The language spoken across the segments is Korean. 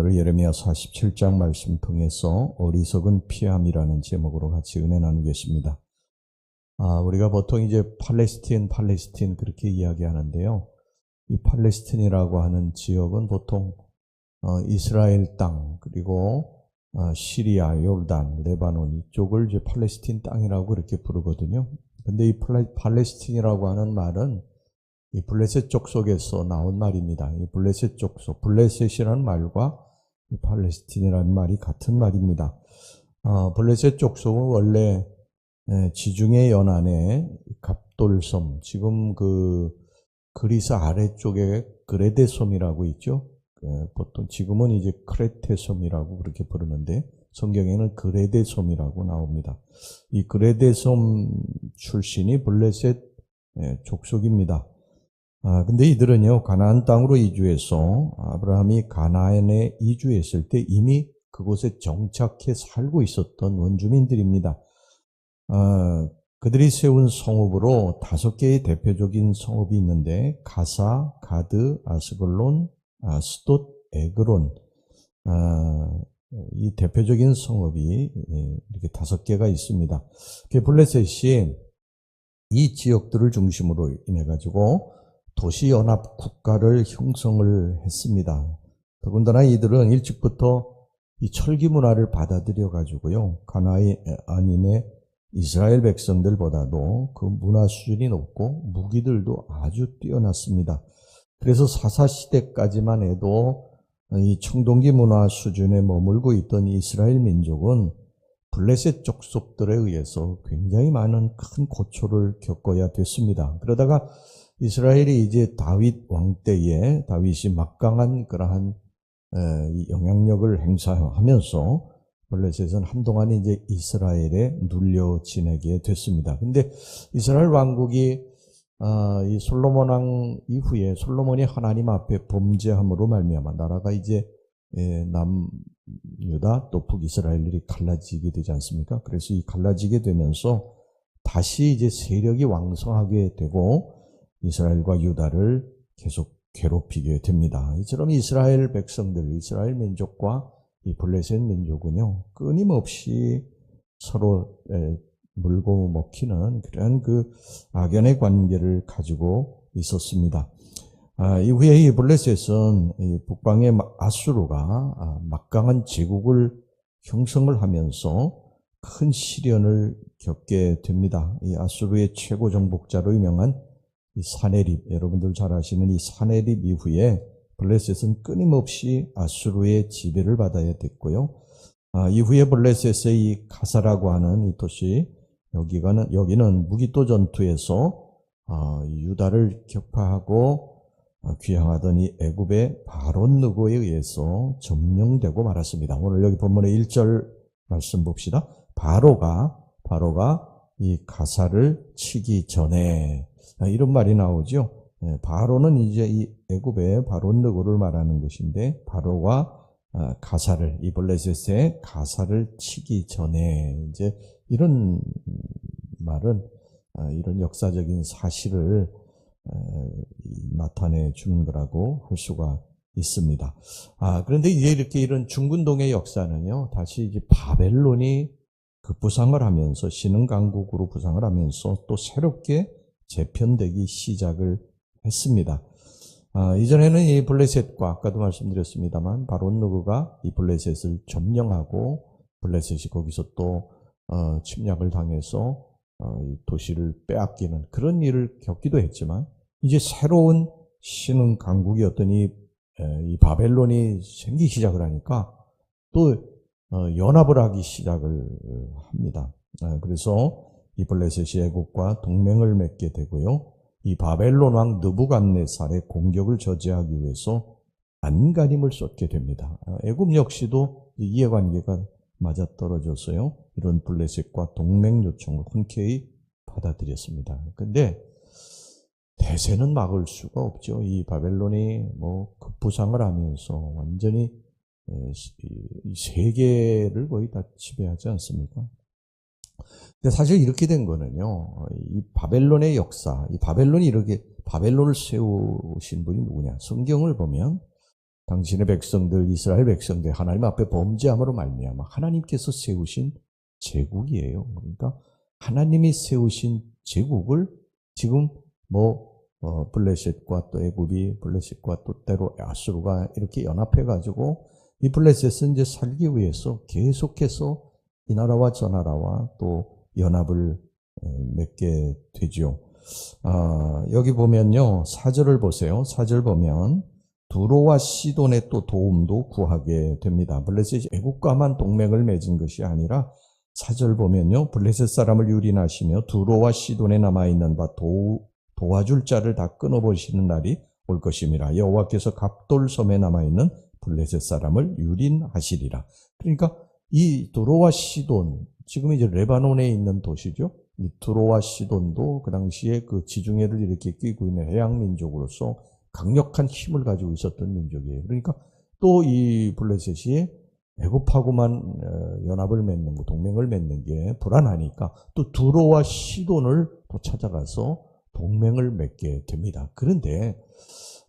오늘은 예레미야 47장 말씀 통해서 어리석은 피함이라는 제목으로 같이 은혜 나누겠습니다. 우리가 보통 이제 팔레스틴 그렇게 이야기하는데요. 이 팔레스틴이라고 하는 지역은 보통 이스라엘 땅 그리고 시리아, 요르단, 레바논 이쪽을 이제 팔레스틴 땅이라고 그렇게 부르거든요. 근데 이 팔레스틴이라고 하는 말은 이 블레셋 족속에서 나온 말입니다. 이 블레셋 족속, 블레셋이라는 말과 이 팔레스틴이라는 말이 같은 말입니다. 블레셋 족속은 원래 지중해 연안의 갑돌섬, 지금 그 그리스 아래쪽에 그레데 섬이라고 있죠. 보통 지금은 이제 크레테 섬이라고 그렇게 부르는데 성경에는 그레데 섬이라고 나옵니다. 이 그레데 섬 출신이 블레셋 족속입니다. 근데 이들은요, 가나안 땅으로 이주해서 아브라함이 가나안에 이주했을 때 이미 그곳에 정착해 살고 있었던 원주민들입니다. 그들이 세운 성읍으로 5개의 대표적인 성읍이 있는데, 가사, 가드, 아스글론, 아스돗, 에그론, 이 대표적인 성읍이 이렇게 5개가 있습니다. 블레셋이 이 지역들을 중심으로 인해가지고 도시연합 국가를 형성을 했습니다. 더군다나 이들은 일찍부터 이 철기 문화를 받아들여 가지고요, 가나안인의 이스라엘 백성들보다도 그 문화 수준이 높고 무기들도 아주 뛰어났습니다. 그래서 사사시대까지만 해도 이 청동기 문화 수준에 머물고 있던 이스라엘 민족은 블레셋 족속들에 의해서 굉장히 많은 큰 고초를 겪어야 됐습니다. 그러다가 이스라엘이 이제 다윗 왕 때에 다윗이 막강한 그러한 영향력을 행사하면서 블레셋은 한동안 이제 이스라엘에 눌려 지내게 됐습니다. 근데 이스라엘 왕국이 이 솔로몬 왕 이후에 솔로몬이 하나님 앞에 범죄함으로 말미암아 나라가 이제 남유다 또 북이스라엘이 갈라지게 되지 않습니까? 그래서 이 갈라지게 되면서 다시 이제 세력이 왕성하게 되고 이스라엘과 유다를 계속 괴롭히게 됩니다. 이처럼 이스라엘 백성들, 이스라엘 민족과 이 블레셋 민족은요, 끊임없이 서로 물고 먹히는 그런 그 악연의 관계를 가지고 있었습니다. 이후에 이 블레셋은 이 북방의 아수르가 막강한 제국을 형성을 하면서 큰 시련을 겪게 됩니다. 이 아수르의 최고 정복자로 유명한 이 사네립, 여러분들 잘 아시는 이 사네립 이후에 블레셋은 끊임없이 아수르의 지배를 받아야 됐고요. 이후에 블레셋의 이 가사라고 하는 이 도시, 여기는 무기토 전투에서 유다를 격파하고 귀향하던 이 애굽의 바론 느고에 의해서 점령되고 말았습니다. 오늘 여기 본문의 1절 말씀 봅시다. 바로가 이 가사를 치기 전에, 이런 말이 나오죠. 바로는 이제 이 애굽의 바론 느고를 말하는 것인데, 바로가 가사를, 이 블레셋의 가사를 치기 전에, 이제 이런 말은 이런 역사적인 사실을 나타내 주는 거라고 할 수가 있습니다. 그런데 이제 이렇게 이런 중근동의 역사는요, 다시 이제 바벨론이 급부상을 하면서 신흥강국으로 부상을 하면서 또 새롭게 재편되기 시작을 했습니다. 이전에는 이 블레셋과 아까도 말씀드렸습니다만 바론 느고가 이 블레셋을 점령하고 블레셋이 거기서 또 침략을 당해서 이 도시를 빼앗기는 그런 일을 겪기도 했지만, 이제 새로운 신흥 강국이었던 이 바벨론이 생기기 시작을 하니까 또 연합을 하기 시작을 합니다. 그래서 이 블레셋이 애국과 동맹을 맺게 되고요, 이 바벨론 왕 느부갓네살의 공격을 저지하기 위해서 안간힘을 쏟게 됩니다. 애국 역시도 이해관계가 맞아떨어져서요, 이런 블레셋과 동맹 요청을 흔쾌히 받아들였습니다. 근데 대세는 막을 수가 없죠. 이 바벨론이 급부상을 하면서 완전히 세계를 거의 다 지배하지 않습니까? 근데 사실 이렇게 된 거는요, 이 바벨론의 역사, 이 바벨론이 이렇게 바벨론을 세우신 분이 누구냐? 성경을 보면 당신의 백성들, 이스라엘 백성들 하나님 앞에 범죄함으로 말미암아 하나님께서 세우신 제국이에요. 그러니까 하나님이 세우신 제국을 지금 블레셋과 또 애굽이, 블레셋과 또 때로 아수르가 이렇게 연합해가지고 이 블레셋은 이제 살기 위해서 계속해서 이 나라와 저 나라와 또 연합을 맺게 되죠. 여기 보면요, 4절을 보세요. 4절 보면 두로와 시돈의 또 도움도 구하게 됩니다. 블레셋이 애국과만 동맹을 맺은 것이 아니라 4절 보면요, 블레셋 사람을 유린하시며 두로와 시돈에 남아있는 바 도와줄 자를 다 끊어버리시는 날이 올 것임이라. 여호와께서 갑돌섬에 남아있는 블레셋 사람을 유린하시리라. 그러니까 이 두로와 시돈, 지금 이제 레바논에 있는 도시죠. 이 두로와 시돈도 그 당시에 그 지중해를 이렇게 끼고 있는 해양 민족으로서 강력한 힘을 가지고 있었던 민족이에요. 그러니까 또 이 블레셋이 애굽하고만 연합을 맺는 거, 동맹을 맺는 게 불안하니까 또 두로와 시돈을 또 찾아가서 동맹을 맺게 됩니다. 그런데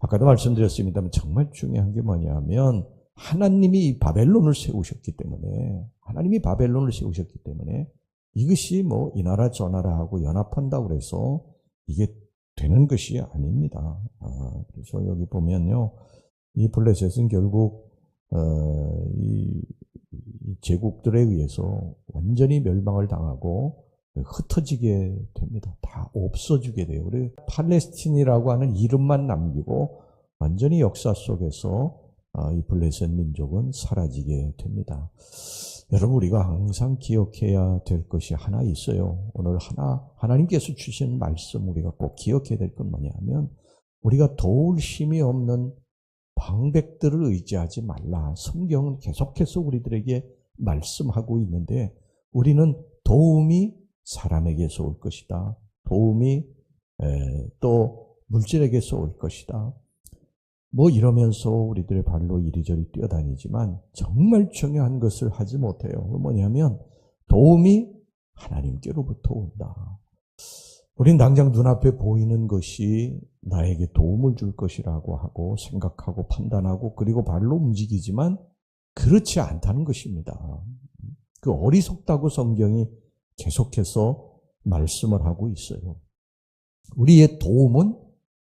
아까도 말씀드렸습니다만 정말 중요한 게 뭐냐면 하나님이 바벨론을 세우셨기 때문에, 하나님이 바벨론을 세우셨기 때문에 이것이 이 나라 저 나라하고 연합한다고 해서 이게 되는 것이 아닙니다. 그래서 여기 보면요, 이 블레셋은 결국 이 제국들에 의해서 완전히 멸망을 당하고 흩어지게 됩니다. 다 없어지게 돼요. 그래서 팔레스틴이라고 하는 이름만 남기고 완전히 역사 속에서 이 블레셋 민족은 사라지게 됩니다. 여러분, 우리가 항상 기억해야 될 것이 하나 있어요. 오늘 하나님께서 주신 말씀 우리가 꼭 기억해야 될 건 뭐냐면 우리가 도울 힘이 없는 방백들을 의지하지 말라. 성경은 계속해서 우리들에게 말씀하고 있는데 우리는 도움이 사람에게서 올 것이다. 도움이 또 물질에게서 올 것이다. 이러면서 우리들의 발로 이리저리 뛰어다니지만 정말 중요한 것을 하지 못해요. 뭐냐면 도움이 하나님께로부터 온다. 우린 당장 눈앞에 보이는 것이 나에게 도움을 줄 것이라고 하고 생각하고 판단하고 그리고 발로 움직이지만 그렇지 않다는 것입니다. 그 어리석다고 성경이 계속해서 말씀을 하고 있어요. 우리의 도움은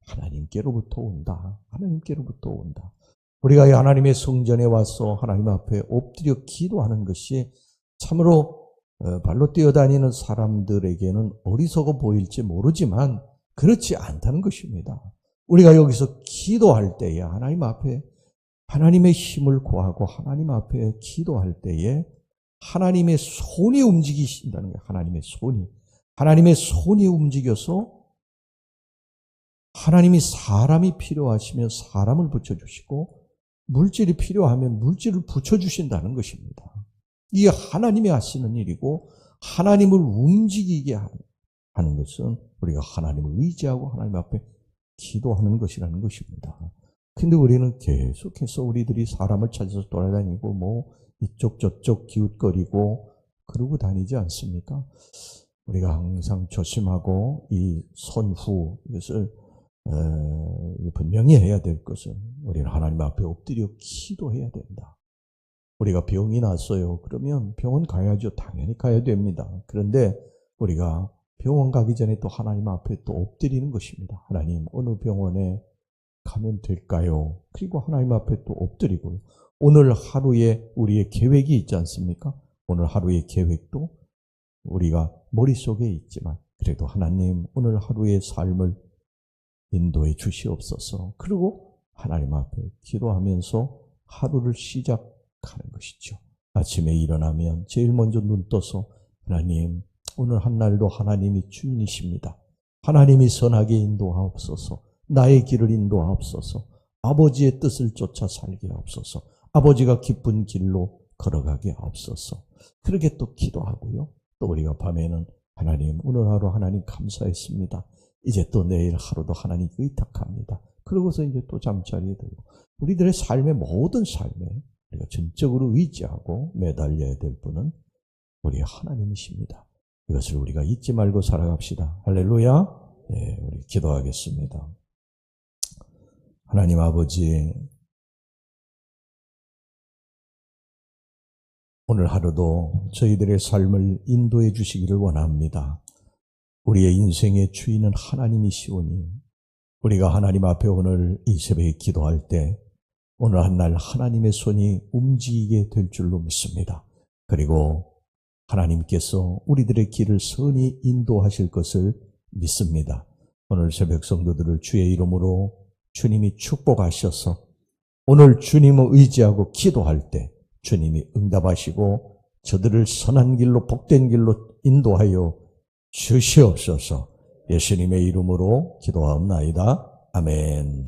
하나님께로부터 온다. 하나님께로부터 온다. 우리가 이 하나님의 성전에 와서 하나님 앞에 엎드려 기도하는 것이 참으로 발로 뛰어다니는 사람들에게는 어리석어 보일지 모르지만 그렇지 않다는 것입니다. 우리가 여기서 기도할 때에 하나님 앞에 하나님의 힘을 구하고 하나님 앞에 기도할 때에 하나님의 손이 움직이신다는 거예요. 하나님의 손이 움직여서 하나님이 사람이 필요하시면 사람을 붙여주시고 물질이 필요하면 물질을 붙여주신다는 것입니다. 이게 하나님이 하시는 일이고 하나님을 움직이게 하는 것은 우리가 하나님을 의지하고 하나님 앞에 기도하는 것이라는 것입니다. 근데 우리는 계속해서 우리들이 사람을 찾아서 돌아다니고 이쪽 저쪽 기웃거리고 그러고 다니지 않습니까? 우리가 항상 조심하고 이 선후 이것을 분명히 해야 될 것은 우리는 하나님 앞에 엎드려 기도해야 된다. 우리가 병이 났어요. 그러면 병원 가야죠. 당연히 가야 됩니다. 그런데 우리가 병원 가기 전에 또 하나님 앞에 또 엎드리는 것입니다. 하나님, 어느 병원에 가면 될까요? 그리고 하나님 앞에 또 엎드리고요. 오늘 하루에 우리의 계획이 있지 않습니까? 오늘 하루의 계획도 우리가 머릿속에 있지만 그래도 하나님, 오늘 하루의 삶을 인도해 주시옵소서. 그리고 하나님 앞에 기도하면서 하루를 시작하는 것이죠. 아침에 일어나면 제일 먼저 눈 떠서 하나님, 오늘 한 날도 하나님이 주인이십니다. 하나님이 선하게 인도하옵소서. 나의 길을 인도하옵소서. 아버지의 뜻을 쫓아 살게 하옵소서. 아버지가 기쁜 길로 걸어가게 하옵소서. 그렇게 또 기도하고요. 또 우리가 밤에는 하나님, 오늘 하루 하나님 감사했습니다. 이제 또 내일 하루도 하나님께 의탁합니다. 그러고서 이제 또 잠자리에 들고 우리들의 삶의 모든 삶에 우리가 전적으로 의지하고 매달려야 될 분은 우리 하나님이십니다. 이것을 우리가 잊지 말고 살아갑시다. 할렐루야. 네, 우리 기도하겠습니다. 하나님 아버지, 오늘 하루도 저희들의 삶을 인도해 주시기를 원합니다. 우리의 인생의 주인은 하나님이시오니 우리가 하나님 앞에 오늘 이 새벽에 기도할 때 오늘 한 날 하나님의 손이 움직이게 될 줄로 믿습니다. 그리고 하나님께서 우리들의 길을 선히 인도하실 것을 믿습니다. 오늘 새벽 성도들을 주의 이름으로 주님이 축복하셔서 오늘 주님을 의지하고 기도할 때 주님이 응답하시고 저들을 선한 길로 복된 길로 인도하여 주시옵소서. 예수님의 이름으로 기도하옵나이다. 아멘.